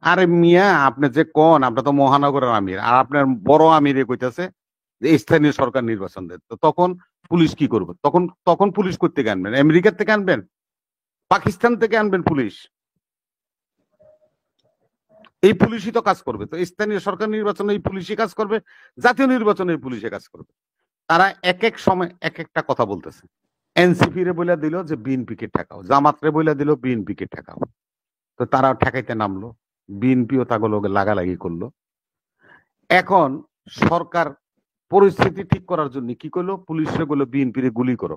আরে মিয়া, আপনি যে কোন, আপনি তো মহানগরের আমির, আর আপনার বড় আমিরে কইতাছে যে স্থানীয় সরকার নির্বাচন দেন, তো তখন পুলিশ কি করবে? তখন তখন পুলিশ করতে আনবেন? আমেরিকা থেকে আনবেন? পাকিস্তান থেকে আনবেন পুলিশ? এই পুলিশই তো কাজ করবে। তো স্থানীয় সরকার নির্বাচনে এই পুলিশই কাজ করবে, জাতীয় নির্বাচনে এই পুলিশে কাজ করবে। তারা এক এক সময় এক একটা কথা বলতেছে। এনসিপি রে বইলা দিল যে বিএনপি কে ঠেকাও, জামাত রে বইলা দিল বিএনপি কে ঠেকাও। তো তারা ঠেকাইতে নামলো, বিএনপিও তাগুলো লাগালাগি করলো। এখন সরকার পরিস্থিতি ঠিক করার জন্য কি করলো? পুলিশে বললো বিএনপি রে গুলি করো।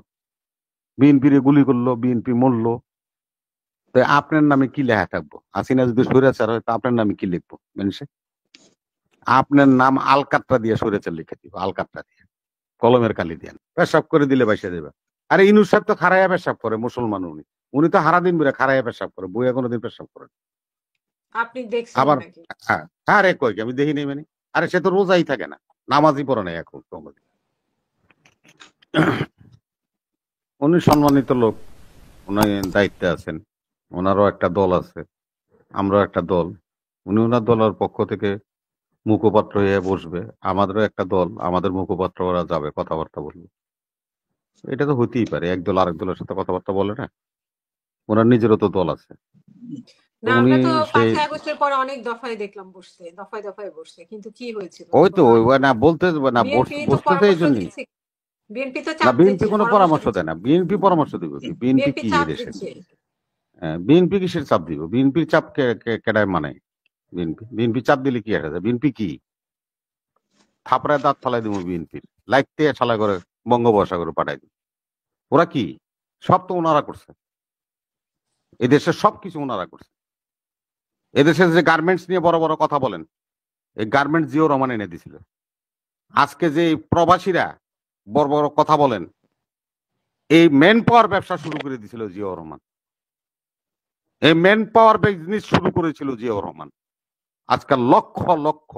বিএনপি রে গুলি করলো, বিএনপি মরলো। তো আপনার নামে কি লেখা থাকবো? হাসিনা যদি স্বৈরাচার হয়, তো আপনার নামে কি লিখবো মানুষে? আপনার নাম আলকাতরা দিয়ে স্বৈরাচার লিখে দিব, আলকাতরা দিয়ে, কলমের কালি দিয়ে পেশাব করে দিলে বাইসা দেবে। আরে ইনুস সাহেব তো খারাইয়া পেশাব করে, মুসলমান উনি। উনি তো হারা দিন বেড়ে খারাইয়া পেশাব করে, বইয়া কোনোদিন পেশাব করে। আপনি দেখছেন আবার নাকি? হ্যাঁ, আরে কই কি আমি দেখি নেই মানে? আরে সে তো রোজাই থাকে না, নামাজই পড়ে নাই এখন। উনি সম্মানিত লোক, উনি দায়িত্বে আছেন, ওনারও একটা দল আছে, আমরাও একটা দল। উনি ওনার দলের পক্ষ থেকে মুখপাত্র হয়ে বসবে, আমাদেরও একটা দল, আমাদের মুখপাত্র ওরা যাবে, কথাবার্তা বলবে। এটা তো হতেই পারে, এক দল আরেক দলের সাথে কথাবার্তা বলে না, ওনার নিজেরও তো দল আছে। তো না, উনি আমরা তো সেই 5ই আগস্টের পরে অনেক দফায় দেখলাম বসতে, দফায় দফায় বসতে, কিন্তু কি হয়েছিল ওই তো বলা ওই হয়নি। না বলতে না বিএনপি তো বসতেছে এই পরামর্শ জন্যই। দিচ্ছে, বিএনপি তো না, চাপ বিএনপি দিচ্ছে, কোনো পরামর্শ পরামর্শ দিচ্ছে, দেয় না। বিএনপি পরামর্শ দিব কি? বিএনপি বিএনপি কি চাপ এদেশের? দিচ্ছে। বিএনপি কিসের চাপ দিব? বিএনপির চাপ কেডায় মানে? বিএনপি চাপ দিলে কি আসা যায়? বিএনপি কি থাপড়ায় দাঁত ফালাই দিব? বিএনপির লাইতে শালা করে বঙ্গোপসাগরে পাঠাই দিব। ওরা কি? সব তো ওনারা করছে, এদেশের সবকিছু ওনারা করছে। এদেশের যে গার্মেন্টস নিয়ে বড় বড় কথা বলেন, এই গার্মেন্টস জিও রহমান এনে দিছিল। আজকে যে প্রবাসীরা বড় বড় কথা বলেন, এই ম্যান পাওয়ার ব্যবসা শুরু করে দিছিল জিয়াউর রহমান। এই ম্যান পাওয়ার বিজনেস শুরু করেছিল জিয়াউর রহমান। আজকাল লক্ষ লক্ষ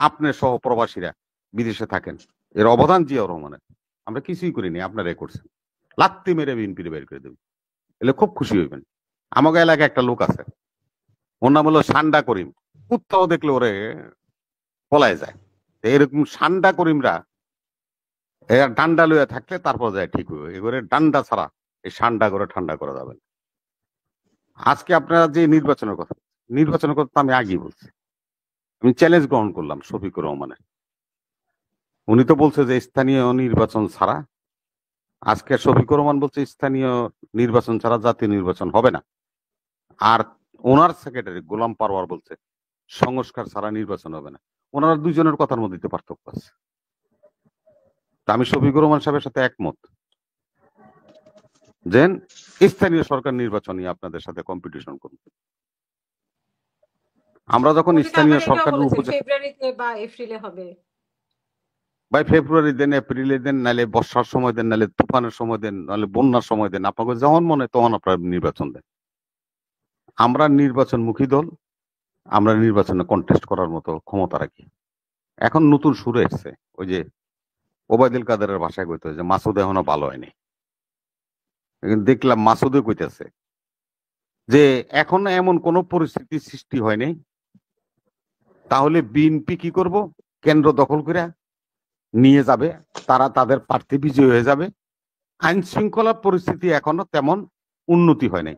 আপনি সহ প্রবাসীরা বিদেশে থাকেন, এর অবদান জিয়াউর রহমানের। আমরা কিছুই করিনি, আপনারা করছেন। লাত্তি মেরে বিএনপির বের করে দেবেন, এলে খুব খুশি হইবেন। আমাকে এলাকায় একটা লোক আছে, ওর নাম হলো সান্ডা করিম। কুত্তাও দেখলে ওরে পলায় যায়। তো এরকম সান্ডা করিমরা এরা ডান্ডা লইয়া থাকলে তারপর যায় ঠিক হইবে। এবারে ডান্ডা ছাড়া এই সান্ডা করে ঠান্ডা করা যাবে না। আজকে আপনারা যে নির্বাচনের কথা তো আমি আগেই বলছি। আমি চ্যালেঞ্জ গ্রহণ করলাম শফিকুর রহমানের। উনি তো বলছে যে স্থানীয় নির্বাচন ছাড়া, আজকে শফিকুর রহমান বলছে স্থানীয় নির্বাচন ছাড়া জাতীয় নির্বাচন হবে না। আর ওনার সেক্রেটারি গোলাম পারওয়ার বলছে সংস্কার ছাড়া নির্বাচন হবে না। ওনারা দুইজনের কথার মধ্যে তো পার্থক্য আছে। তা আমি শফিকুর রহমান সাহেবের সাথে একমত যে স্থানীয় সরকার নির্বাচনই আপনাদের সাথে কম্পিটিশন করুন। আমরা যখন উনি তো আবার স্থানীয় এটাও সরকারের বলেছেন উপজেলা ফেব্রুয়ারিতে বা এপ্রিলে হবে। ভাই, ফেব্রুয়ারি দেন, এপ্রিলে দেন, নাহলে বর্ষার সময় দেন, নাহলে তুফানের সময় দেন, নাহলে বন্যার সময় দেন, আপনাকে যখন মনে হয় তখন আপনারা নির্বাচন দেন। আমরা নির্বাচনমুখী দল, আমরা নির্বাচনে কন্টেস্ট করার মতো ক্ষমতা রাখি। এখন নতুন শুরু এসছে, ওই যে ওবায়দুল কাদেরের ভাষায় কইতে যে মাসুদ এখনো ভালো হয়নি। দেখলাম মাসুদে কইতেছে যে এখন এমন কোন পরিস্থিতি সৃষ্টি হয়নি, তাহলে বিএনপি কি করব? কেন্দ্র দখল করে নিয়ে যাবে, তারা তাদের প্রার্থী বিজয়ী হয়ে যাবে। আইন শৃঙ্খলা পরিস্থিতি এখনো তেমন উন্নতি হয় নাই।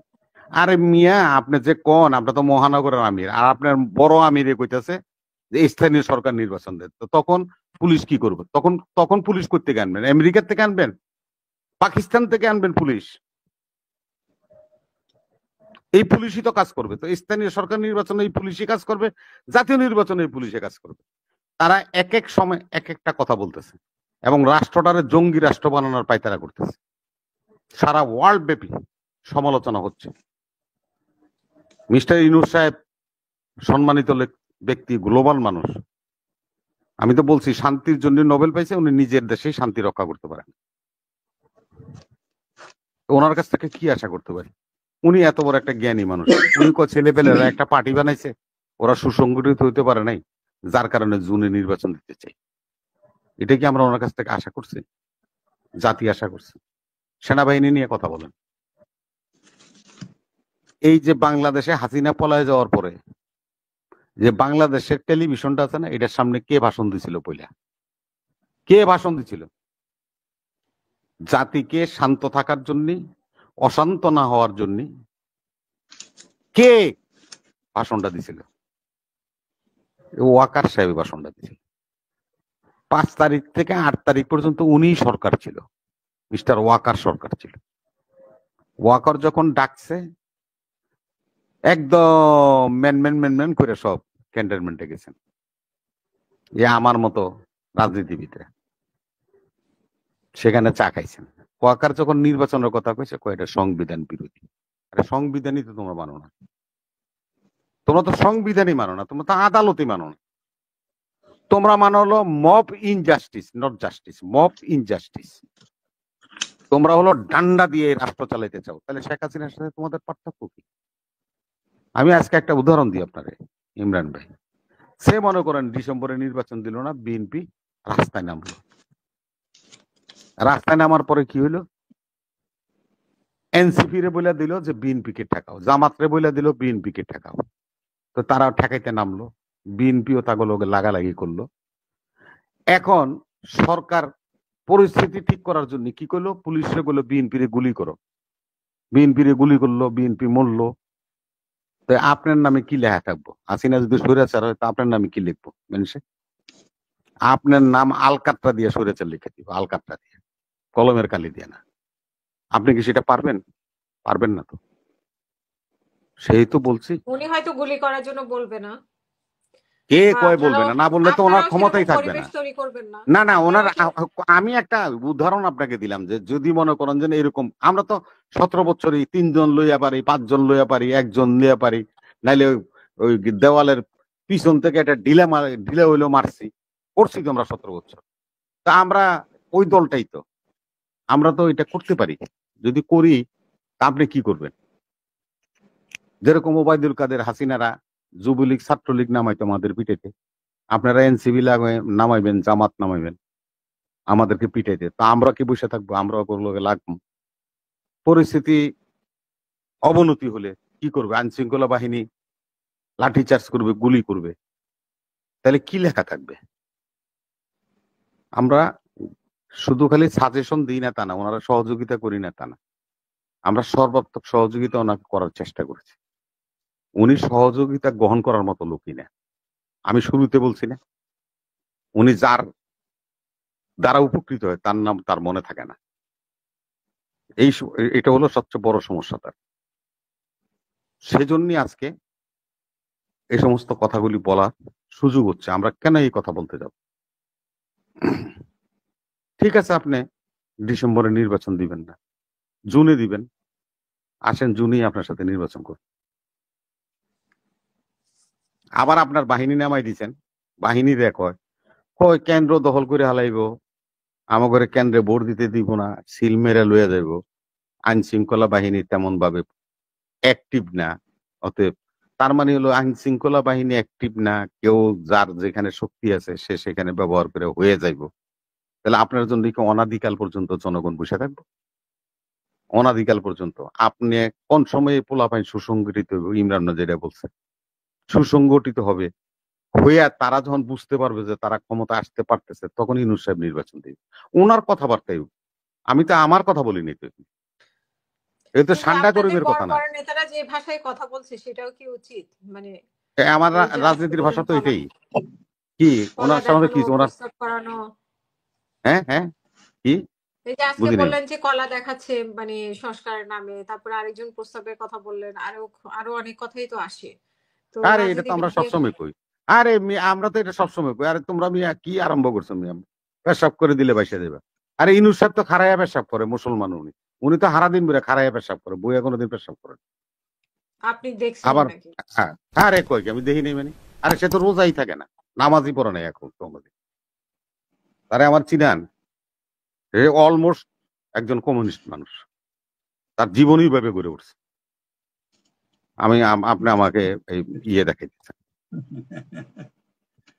আরে মিয়া, আপনি যে কোন, আপনি তো মহানগরের আমির, আর আপনার বড় আমিরে কইতেছে যে স্থানীয় সরকার নির্বাচন দেন, তো তখন পুলিশ কি করবে? তখন তখন পুলিশ করতে আনবেন? আমেরিকা থেকে আনবেন? পাকিস্তান থেকে আনবেন পুলিশ? এই পুলিশই তো কাজ করবে। তো স্থানীয় সরকার নির্বাচনে এই পুলিশই কাজ করবে, জাতীয় নির্বাচনে এই পুলিশে কাজ করবে। তারা এক এক সময় এক একটা কথা বলতেছে এবং রাষ্ট্রটারে জঙ্গি রাষ্ট্র বানানোর পায়তারা করতেছে। সারা ওয়ার্ল্ড ব্যাপী সমালোচনা হচ্ছে। মিস্টার ইনুস সাহেব সম্মানিত ব্যক্তি, গ্লোবাল মানুষ। আমি তো বলছি শান্তির জন্য নোবেল পাইছে, উনি নিজের দেশেই শান্তি রক্ষা করতে পারেন। ওনার কাছ থেকে কি আশা করতে পারি? উনি এত বড় একটা জ্ঞানী মানুষ। উনি ছেলেপেলেরা একটা পার্টি বানাইছে, ওরা সুসংগঠিত হইতে পারে নাই, যার কারণে জুনে নির্বাচন দিতে চাই। এটা কি আমরা ওনার কাছ থেকে আশা করছি? জাতি আশা করছে? সেনাবাহিনী নিয়ে কথা বলেন। এই যে বাংলাদেশে হাসিনা পলায় যাওয়ার পরে যে বাংলাদেশের টেলিভিশনটা আছে না, এটার সামনে কে ভাষণ দিছিল পয়লা? কে ভাষণ দিছিল? জাতিকে শান্ত থাকার জন্য, অশান্ত না হওয়ার জন্য কে ভাষণটা দিছিল? ওয়াকার সাহেব ভাষণটা দিছিল। 5 তারিখ থেকে 8 তারিখ পর্যন্ত উনি সরকার ছিল, মিস্টার ওয়াকার সরকার ছিল। ওয়াকার যখন ডাকছে একদম ম্যান করে সব ক্যান্টনমেন্টে গেছেন। এ আমার মতো রাজনীতিবিদরা সেখানে চা খাইছেন। ওয়াকার যখন নির্বাচনের কথা কইছে, কয়টা সংবিধান বিরোধী। আরে সংবিধানই তো তোমরা মানো না, তোমরা তো সংবিধানই মানো না, তোমরা তো আদালতই মানো না। তোমরা মানো হলো mob injustice, not justice, mob injustice. তোমরা হলো ডান্ডা দিয়ে রাষ্ট্র চালাইতে চাও। তাহলে শেখ হাসিনার সাথে তোমাদের পার্থক্য কি? আমি আজকে একটা উদাহরণ দিই আপনারে, ইমরান ভাই। সে মনে করেন ডিসেম্বরে নির্বাচন দিল না, বিএনপি রাস্তায় নামলো। রাস্তায় নামার পরে কি হইলো? এনসিপি রে বলে দিল যে বিএনপি কে ঠেকাও, জামাত রে বলে দিল বিএনপি কে ঠেকাও। তো তারা ঠেকাইতে নামলো, বিএনপিও তাগুলোকে লাগালাগি করলো। এখন সরকার পরিস্থিতি ঠিক করার জন্য কি করলো? পুলিশরে বললো বিএনপি রে গুলি করো। বিএনপি রে গুলি করলো, বিএনপি মরলো। তো আপনার নামে কি লেখা থাকবো? হাসিনা যদি স্বৈরাচার হয়, তা আপনার নামে কি লিখবো মানুষে? আপনার নাম আলকাতরা দিয়ে স্বৈরাচার লিখে দিব, আলকাতরা দিয়ে, কলমের কালি দিয়ে না। আপনি কি সেটা পারবেন? পারবেন না তো। সেই তো বলছি, উনি হয়তো গুলি করার জন্য বলবে না, কে বা কয় বলবে না? না বললে তো ওনার আপনারাও সেরকম ক্ষমতাই থাকবে পরিবেশ না। তৈরি করবেন না। না না, ওনার আপনারাও আমি একটা উদাহরণ আপনাকে দিলাম যে যদি মনে করেন যে এরকম, আমরা তো 17 বছরই 3 জন লইয়া পারি, 5 জন লইয়া পারি, 1 জন লইয়া পারি, নাইলে ওই দেওয়ালের পিছন থেকে একটা ঢিলে হইলেও মারছি, করছি তো আমরা 17 বছর। তা আমরা ওই দলটাই তো, আমরা তো এটা করতে পারি। যদি করি তা আপনি কি করবেন? যেরকম ওবায়দুল কাদের, হাসিনারা যুবলীগ ছাত্রলীগ নামাইতো আমাদের পিঠেতে, আপনারা এনসিবি নামাইবেন, জামাত নামাইবেন আমাদেরকে পিটাইতে। তা আমরা কি বসে থাকবো? আমরা ওগুলোকে লাগবো। পরিস্থিতি অবনতি হলে কি করবে? আইন শৃঙ্খলা বাহিনী লাঠিচার্জ করবে, গুলি করবে। তাহলে কি লেখা থাকবে? আমরা শুধু খালি সাজেশন দিই না তা না, ওনারা সহযোগিতা করি না তা না, আমরা সর্বাত্মক সহযোগিতা ওনাকে করার চেষ্টা করেছি। উনি সহযোগিতা গ্রহণ করার মতো লোকই না। আমি শুরুতে বলছি না, উনি যার দ্বারা উপকৃত হয় তার নাম তার মনে থাকে না। এটা হলো সবচেয়ে বড় সমস্যা তার। সেজন্যই আজকে এই সমস্ত কথাগুলি বলার সুযোগ হচ্ছে। আমরা কেন এই কথা বলতে যাব? ঠিক আছে, আপনি ডিসেম্বরে নির্বাচন দিবেন না, জুনে দিবেন। আসেন, জুনেই আপনার সাথে নির্বাচন করুন। আবার আপনার বাহিনী নামাই দিচ্ছেন, বাহিনী কয় কয় কেন্দ্র দখল করে হালাইব, আমাদের কেন্দ্রে ভোট দিতে দিব না, সিল মেরে লইয়া যাইব। আইন শৃঙ্খলা বাহিনী তেমন ভাবে অ্যাক্টিভ না। অতএব তার মানে হলো আইন শৃঙ্খলা বাহিনী অ্যাক্টিভ না, কেউ যার যেখানে শক্তি আছে সে সেখানে ব্যবহার করে হয়ে যাইব। তাহলে আপনার জন্য কি অনাদিকাল পর্যন্ত জনগণ বসে থাকবো? অনাদিকাল পর্যন্ত আপনি কোন সময়ে পোলাপাইন সুসংগঠিত হবে? ইমরান যেটা বলছে, সুসংগঠিত হবে, হইয়া তারা যখন বুঝতে পারবে যে তারা ক্ষমতা আসতে পারতেছে, তখন ইউনূস সাহেব নির্বাচন দিবে। ওনার কথাবার্তাই, আমি তো আমার কথা বলিনি তো। এটা তো কিন্তু সান্ডা আপনাদের গরিবের বড় কথা না। বড় নেতারা যে ভাষায় কথা বলছে সেটাও কি উচিত? মানে আমার এই যে আজকে রাজনীতির ভাষা বললেন তো কলা এটাই। কি কলা ওনার সঙ্গে দেখানো, কি ওনার? প্রস্তাব করানো। হ্যাঁ হ্যাঁ, কি এই যে আজকে বুঝি নাই। বললেন যে কলা দেখাচ্ছে মানে সংস্কারের নামে, তারপরে আরেকজন প্রস্তাবের কথা বললেন, আরো আরো অনেক কথাই তো আসে। তো আরে এটা তো আমরা রাজনীতিবিদদের সবসময় কই। আরে আমরা তো এটা সবসময় কই। আরে তোমরা মিয়া কি আরম্ভ করছো মিয়া? পেশাব করে দিলে বাইসা দেবা। আরে ইনুস সাহেব তো খারাইয়া পেশাব করে, মুসলমান উনি। উনি তো হারা দিন বেড়ে খারাইয়া পেশাব করে, বইয়া কোনোদিন পেশাব করে না। আপনি দেখছেন আবার নাকি? হ্যাঁ, আরে কই কি আমি দেখি নাই মানে? আরে সে তো রোজাই থাকে না, নামাজই পড়ে নাই এখন কোনোদিন। আরে আমার চিনান, সে অলমোস্ট একজন কমিউনিস্ট মানুষ, তার জীবনই ভাবে গড়ে উঠছে। আপনি আমাকে এই ইয়ে দেখাই দিচ্ছেন।